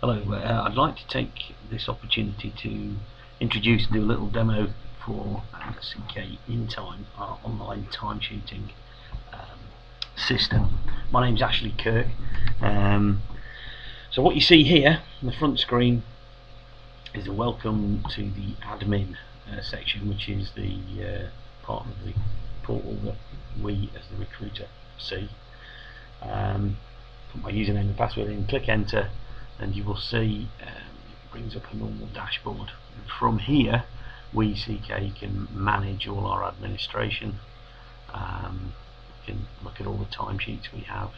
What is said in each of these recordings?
Hello, I'd like to take this opportunity to introduce and do a little demo for CK InTime, our online timesheeting system. My name's Ashley Kirk. So what you see here on the front screen is a welcome to the admin section, which is the part of the portal that we as the recruiter see. Put my username and password in, click enter, and you will see it brings up a normal dashboard. And from here we CK can manage all our administration. We can look at all the timesheets we have,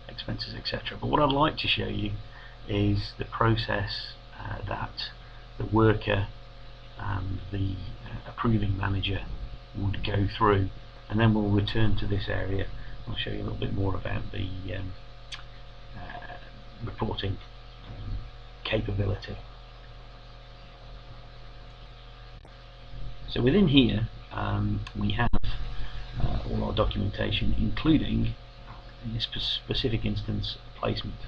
expenses, etc. But what I'd like to show you is the process that the worker and the approving manager would go through, and then we'll return to this area. I'll show you a little bit more about the reporting capability. So within here we have all our documentation, including in this specific instance placement.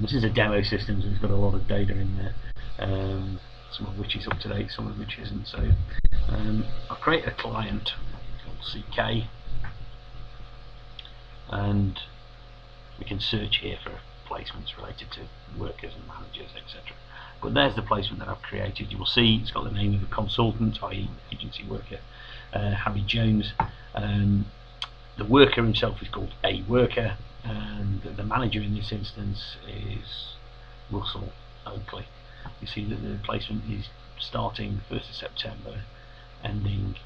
This is a demo system, so it's got a lot of data in there, some of which is up to date, some of which isn't. So I'll create a client called CK, and we can search here for placements related to workers and managers, etc. But there's the placement that I've created. You will see it's got the name of the consultant, i.e. agency worker, Harry Jones. The worker himself is called a worker, and the manager in this instance is Russell Oakley. You see that the placement is starting 1st of September, ending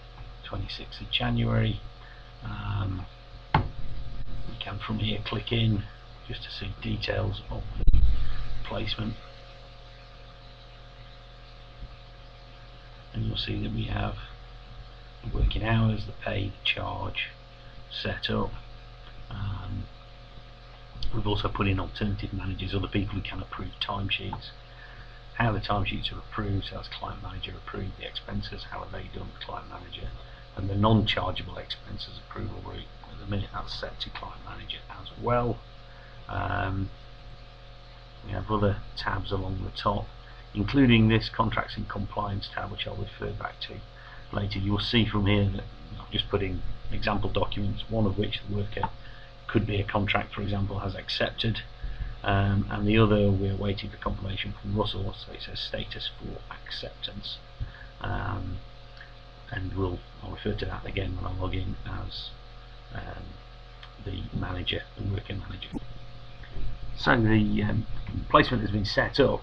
26th of January. You can from here click in just to see details of the placement, and you'll see that we have the working hours, the pay, the charge, set up. We've also put in alternative managers, other people who can approve timesheets, how the timesheets are approved, so that's client manager approved, the expenses, how are they done, client manager, and the non-chargeable expenses approval route. At the minute that's set to client manager as well. We have other tabs along the top, including this contracts and compliance tab, which I'll refer back to later. You will see from here that I've just put in example documents, one of which the worker could be a contract, for example, has accepted, and the other we're waiting for confirmation from Russell, so it says status for acceptance, and I'll refer to that again when I log in as the manager, the working manager. So the placement has been set up.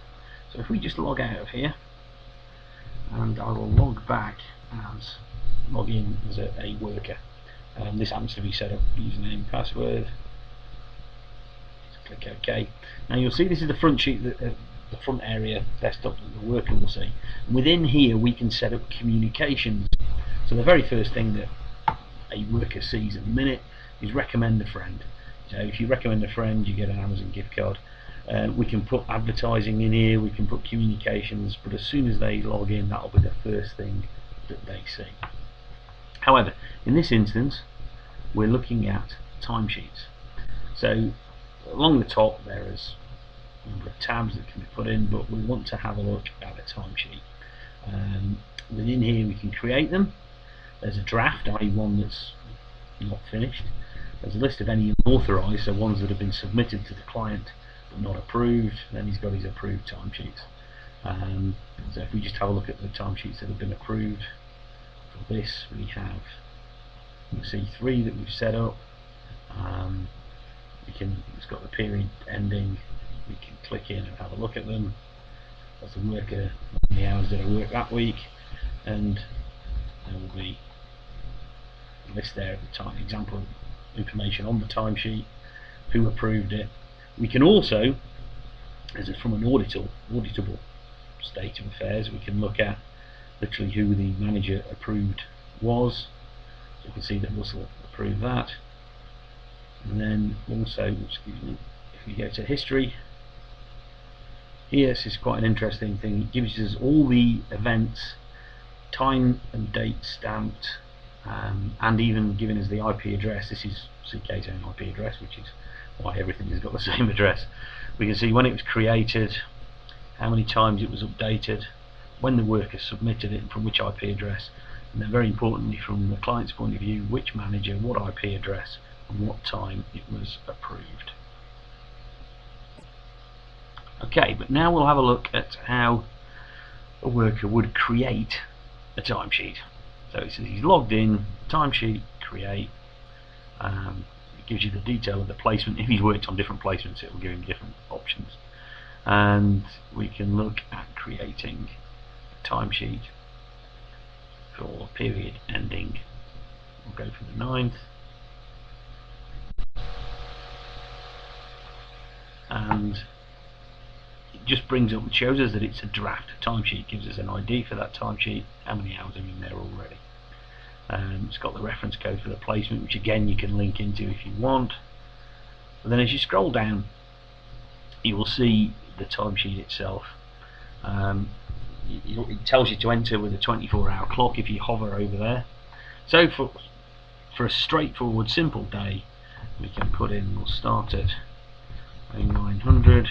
So if we just log out of here, and I will log back as log in as a worker. This happens to be set up username, password. Just click OK. Now you'll see this is the front sheet, the front area desktop that the worker will see. And within here we can set up communications. So the very first thing that a worker sees at the minute is recommend a friend. So if you recommend a friend, you get an Amazon gift card. We can put advertising in here, we can put communications, but as soon as they log in, that'll be the first thing that they see. However, in this instance, we're looking at timesheets. So along the top there is a number of tabs that can be put in, but we want to have a look at a timesheet. Within here we can create them. There's a draft, i.e. one that's not finished. There's a list of any unauthorized, so ones that have been submitted to the client but not approved. Then he's got his approved timesheets. So if we just have a look at the timesheets that have been approved for this, we have, you see 3 that we've set up. It's got the period ending. We can click in and have a look at them. That's the worker, the hours that I work that week, and there will be a list there of the time example information on the timesheet, who approved it. We can also, as from an auditable state of affairs, we can look at literally who the manager approved was. So you can see that Russell approved that. And then also, excuse me, if we go to history, here this is quite an interesting thing. It gives us all the events, time and date stamped, and even giving us the IP address. This is CK's own IP address, which is why everything has got the same address. We can see when it was created, how many times it was updated, when the worker submitted it, and from which IP address, and then very importantly from the client's point of view, which manager, what IP address, and what time it was approved. Okay, but now we'll have a look at how a worker would create a timesheet. So it says he's logged in, timesheet, create. It gives you the detail of the placement. If he's worked on different placements, it will give him different options. And we can look at creating a timesheet for a period ending. We'll go for the 9th. And it just brings up and shows us that it's a draft timesheet. Gives us an ID for that timesheet, how many hours are in there already. It's got the reference code for the placement, which again you can link into if you want. But then as you scroll down, you will see the timesheet itself. It tells you to enter with a 24-hour clock if you hover over there. So for a straightforward, simple day, we can put in, we'll start at 0900.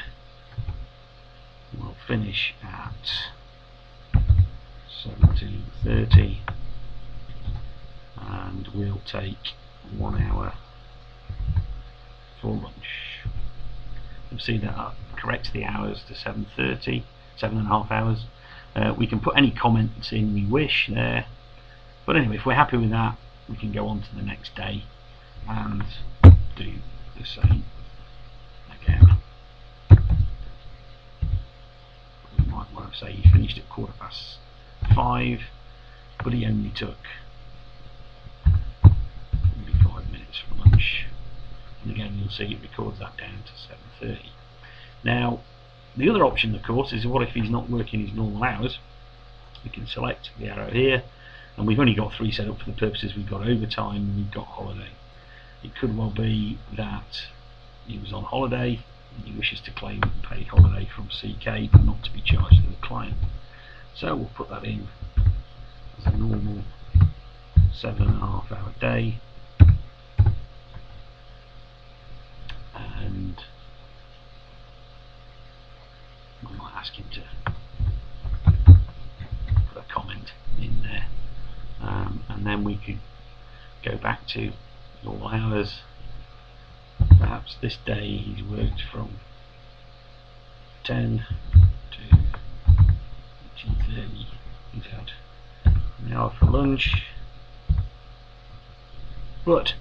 We'll finish at 17:30, and we'll take 1 hour for lunch. You'll see that corrects the hours to 7:30, 7.5 hours. We can put any comments in we wish there, but anyway, if we're happy with that, we can go on to the next day and do the same again. Might want to say he finished at 5:15, but he only took 45 minutes for lunch. And again, you'll see it records that down to 7:30. Now, the other option, of course, is what if he's not working his normal hours? We can select the arrow here, and we've only got 3 set up for the purposes. We've got overtime and we've got holiday. It could well be that he was on holiday. He wishes to claim paid holiday from CK but not to be charged to the client. So we'll put that in as a normal 7.5 hour day, and I might ask him to put a comment in there, and then we could go back to normal hours. Perhaps this day he's worked from 10 to 2:30. He's had an hour for lunch. But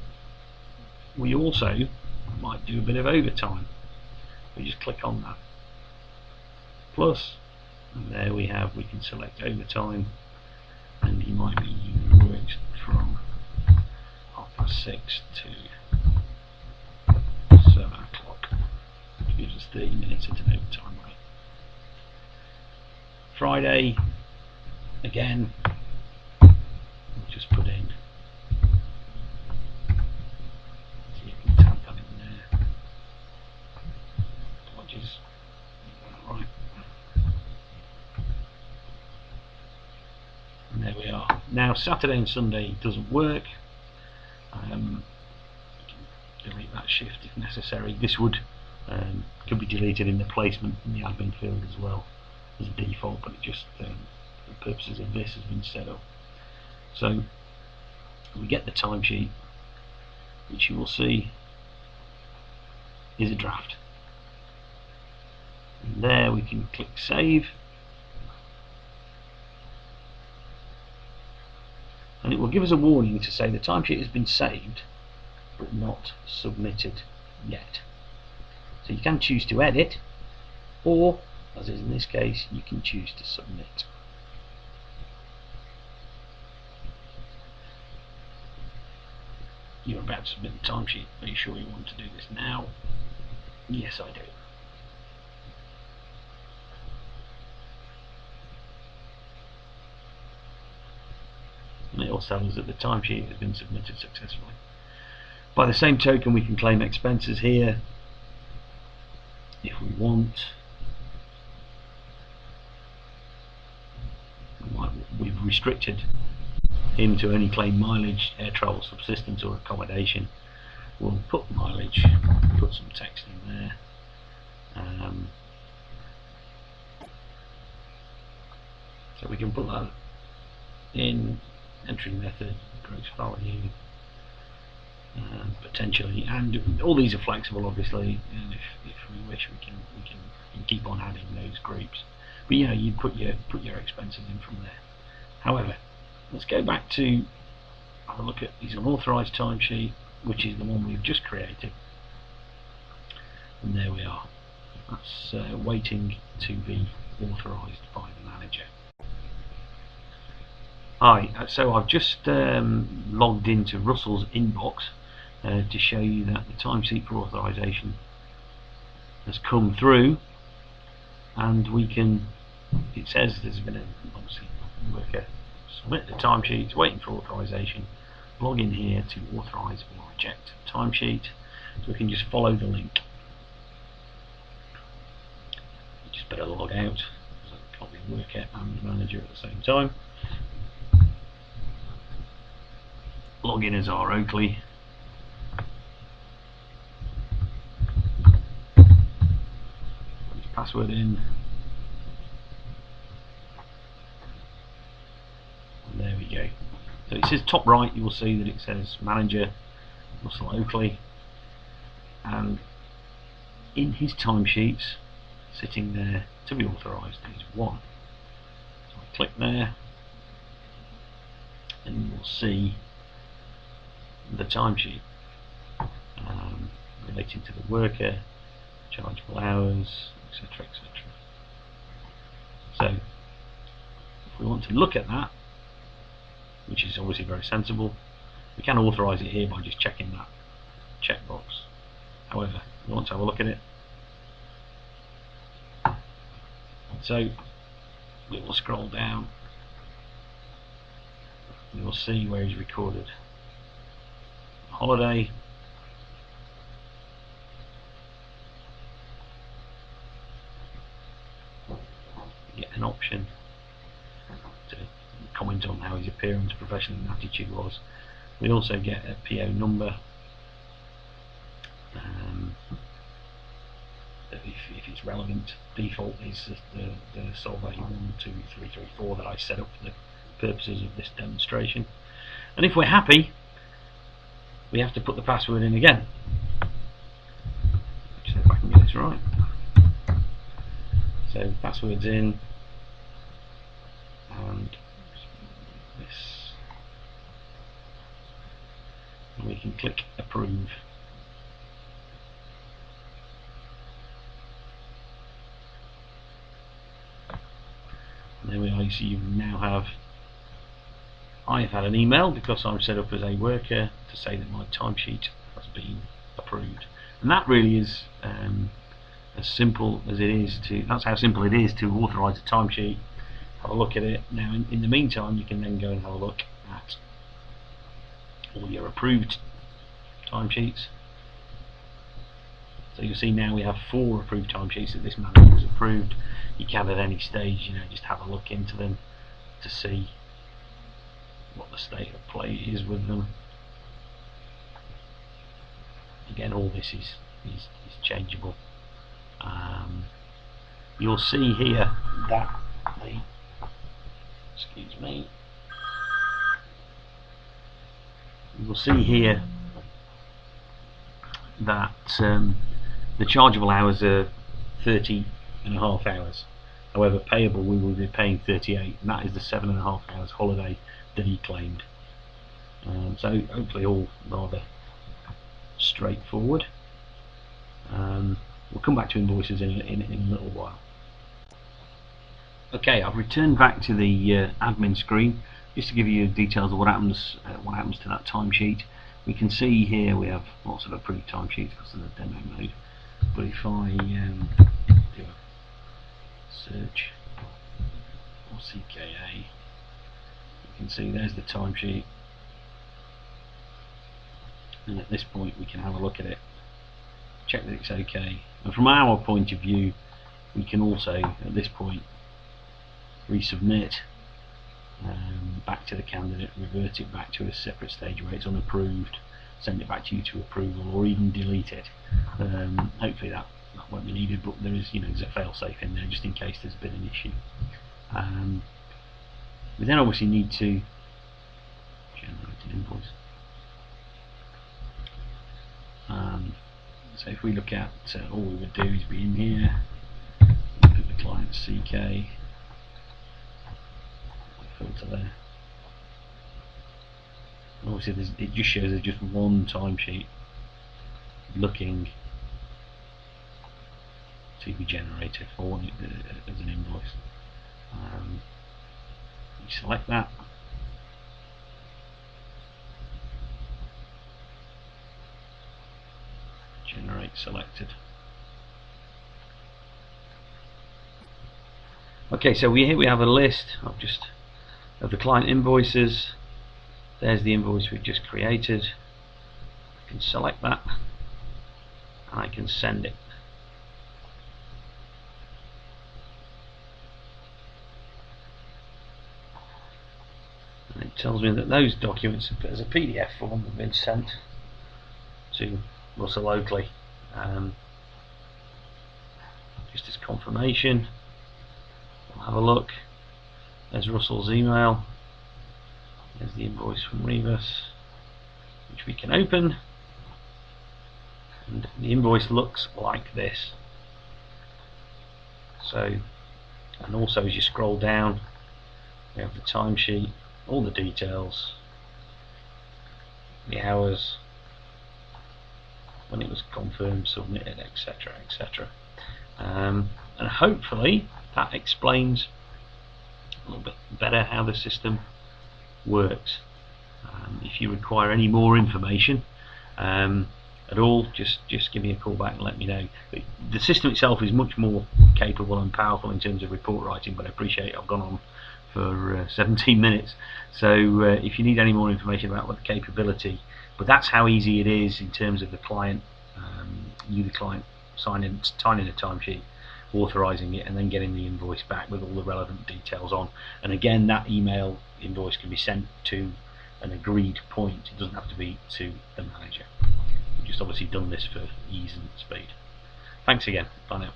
we also might do a bit of overtime. We just click on that plus, and there we can select overtime, and he might be worked from 6:30 to 7 o'clock, which gives us 30 minutes at an overtime rate. Friday, again, we'll just put in, see if we can tap that in there. Apologies. Right. And there we are. Now, Saturday and Sunday doesn't work. Delete that shift if necessary. This would could be deleted in the placement in the admin field as well as a default, but it just for the purposes of this has been set up. So we get the timesheet, which you will see is a draft, and there we can click save, and it will give us a warning to say the timesheet has been saved but not submitted yet. So you can choose to edit, or, as is in this case, you can choose to submit. You're about to submit the timesheet. Are you sure you want to do this now? Yes, I do. And it will tell us that the timesheet has been submitted successfully. By the same token, we can claim expenses here if we want. We've restricted him to only claim mileage, air travel, subsistence or accommodation. We'll put mileage, put some text in there, So we can put that in, entry method, gross value, potentially, and all these are flexible obviously, and if we wish we can keep on adding those groups. But you know, you put your expenses in from there. However, let's go back to have a look at his unauthorized timesheet, which is the one we've just created, and there we are. That's waiting to be authorized by the manager. Hi, so I've just logged into Russell's inbox to show you that the timesheet for authorization has come through, and we can, it says there's been obviously worker submit the timesheet, waiting for authorization, log in here to authorize or reject timesheet, so we can just follow the link. You just better log out, because I can't be worker and manager at the same time. Log in as R. Oakley. Put his password in. And there we go. So it says top right, you will see that it says manager Russell Oakley, and in his timesheets sitting there to be authorised is 1. So I click there and you will see the timesheet relating to the worker, chargeable hours, etc, etc. So if we want to look at that, which is obviously very sensible, we can authorise it here by just checking that checkbox. However, we want to have a look at it, so we will scroll down, we will see where he's recorded holiday, get an option to comment on how his appearance, profession and attitude was. We also get a PO number, if it's relevant. Default is the Solvay 12334 that I set up for the purposes of this demonstration, and if we're happy, we have to put the password in again. Actually, if I can get this right. So password's in, and this, and we can click approve. And there we are. You see, you now have, I have had an email because I'm set up as a worker to say that my timesheet has been approved, and that really is as simple as it is to. That's how simple it is to authorise a timesheet. Have a look at it. Now, in the meantime, you can then go and have a look at all your approved timesheets. So you'll see now we have 4 approved timesheets that this manager has approved. You can at any stage, just have a look into them to see what the state of play is with them. Again, all this is changeable. You'll see here that the, excuse me, you will see here that the chargeable hours are 30.5 hours. However, payable we will be paying 38, and that is the 7.5 hours holiday that he claimed. So hopefully all rather straightforward. We'll come back to invoices in a little while. Okay, I've returned back to the admin screen just to give you details of what happens to that timesheet. We can see here we have lots of approved timesheets because of the demo mode. But if I do a search for CKA, you can see there's the timesheet, and at this point we can have a look at it, check that it's okay, and from our point of view we can also at this point resubmit back to the candidate, revert it back to a separate stage where it's unapproved, send it back to you to approval, or even delete it. Hopefully that won't be needed, but there is, there's a fail-safe in there just in case there's been an issue. We then obviously need to generate an invoice. So if we look at, all we would do is be in here, look at the client CK, filter there. And obviously it just shows there's just one timesheet looking to be generated for as an invoice. You select that. Generate selected. Okay, so here we have a list of the client invoices. There's the invoice we've just created. I can select that and I can send it. And it tells me that those documents as a PDF form have been sent to Russell Oakley. Just as confirmation, we'll have a look. There's Russell's email. There's the invoice from Rebus, which we can open, and the invoice looks like this. So, and also as you scroll down, we have the timesheet, all the details, the hours, when it was confirmed, submitted, etc., etc. And hopefully that explains a little bit better how the system works. If you require any more information at all, just give me a call back and let me know. The system itself is much more capable and powerful in terms of report writing, but I appreciate I've gone on for 17 minutes. So if you need any more information about what the capability, but that's how easy it is in terms of the client, you the client signing a timesheet, authorizing it, and then getting the invoice back with all the relevant details on. And again, that email invoice can be sent to an agreed point. It doesn't have to be to the manager. We've just obviously done this for ease and speed. Thanks again. Bye now.